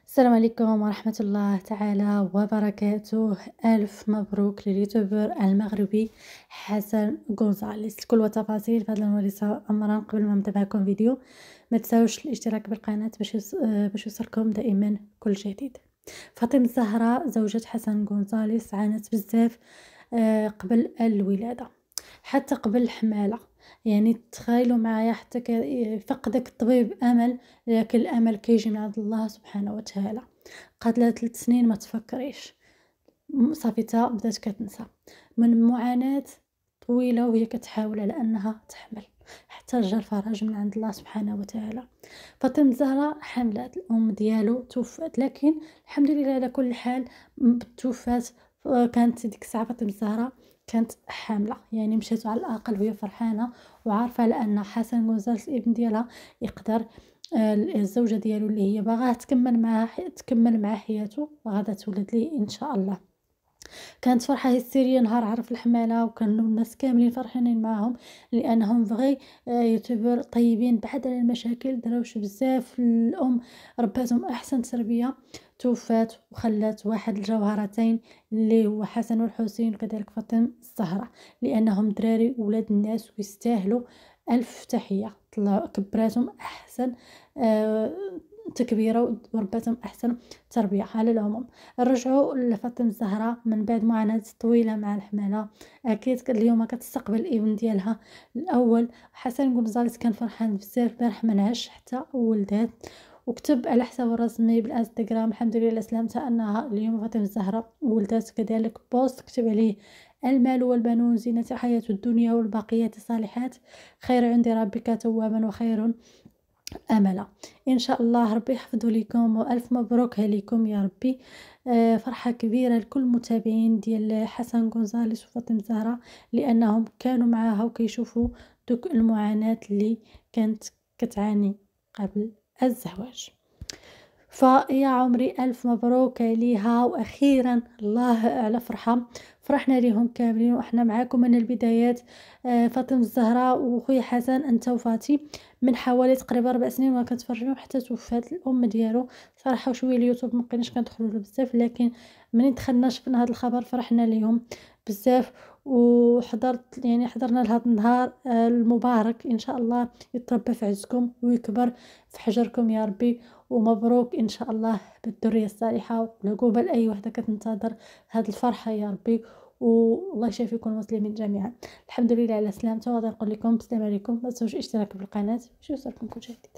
السلام عليكم ورحمة الله تعالى وبركاته. ألف مبروك لليوتيوبر المغربي حسن غونزاليس. الكل وتفاصيل في هذا الوريثة. أمرا قبل ما نبدا معكم فيديو، ما تنساوش الاشتراك بالقناة باش يوصلكم دائما كل جديد. فاطمة الزهراء زوجة حسن غونزاليس عانت بزاف قبل الولادة، حتى قبل الحمالة. يعني تخيلوا معايا، حتى فقدك الطبيب امل، لكن الامل كيجي من عند الله سبحانه وتعالى. قعد لها 3 سنين ما تفكريش، صافيتها بدات كتنسى من معاناة طويلة وهي كتحاول على انها تحمل، حتى جا الفرج من عند الله سبحانه وتعالى. فاطمة الزهراء حملات، الام ديالو توفات، لكن الحمد لله على كل حال توفات. كانت ديك الساعه فاطمة الزهراء كانت حامله، يعني مشات على الاقل وهي فرحانه وعارفه على ان حسن غونزاليس الابن ديالها يقدر الزوجه ديالو اللي هي باغاه تكمل معاه حياته غادا تولد ليه ان شاء الله. كانت فرحة هستيرية نهار عرف الحمالة، وكانوا الناس كاملين فرحانين معاهم لأنهم فغي يوتيوبر طيبين بعد على المشاكل، دراوش بزاف. الأم رباتهم أحسن تربية، توفات وخلات واحد الجوهرتين اللي هو حسن والحسين، وكذلك فاطمة الزهراء، لأنهم دراري ولاد الناس ويستاهلوا ألف تحية. طلعوا كبراتهم أحسن تكبيرة ورباتهم أحسن تربية. على العموم رجعوا لفاطمة الزهراء من بعد معاناة طويلة مع الحمالة. أكيد اليوم كتستقبل الابن ديالها الأول. حسن غونزاليس كان فرحان بزاف، البارح منعش حتى ولدات، وكتب على حسابه الرسمي بالانستغرام الحمد لله على سلامتها انها اليوم فاطمة الزهراء ولدت. كذلك بوست كتب عليه: المال والبنون زينة حياة الدنيا والباقيات الصالحات خير عند ربك توابا وخير املا. ان شاء الله ربي يحفظه لكم، والف مبروك عليكم يا ربي. فرحه كبيره لكل المتابعين ديال حسن غونزاليس وفاطمه الزهراء، لانهم كانوا معاها وكيشوفوا دوك المعاناه اللي كانت كتعاني قبل الزواج. فيا عمري ألف مبروك عليها، وأخيرا الله على فرحنا ليهم كاملين، وإحنا معاكم من البدايات. فاطمة الزهراء وخويا حسن أنت وفاتي من حوالي تقريبا 4 سنين وما كنتفرجوا حتى توفات الأم ديالو. صراحة وشوية اليوتيوب مبقيناش كندخلوا له بزاف، لكن منين دخلنا شفنا هذا الخبر فرحنا ليهم بزاف. حضرنا لهذا النهار المبارك، ان شاء الله يتربى في عزكم ويكبر في حجركم يا ربي. ومبروك ان شاء الله بالذريه الصالحه، والعقوبه لاي وحده كتنتظر هذه الفرحه يا ربي. والله يشافيكم المسلمين جميعا. الحمد لله على سلامته، وغادي نقول لكم السلام عليكم. ما تنسوش الاشتراك بالقناه باش يوصلكم كل جديد.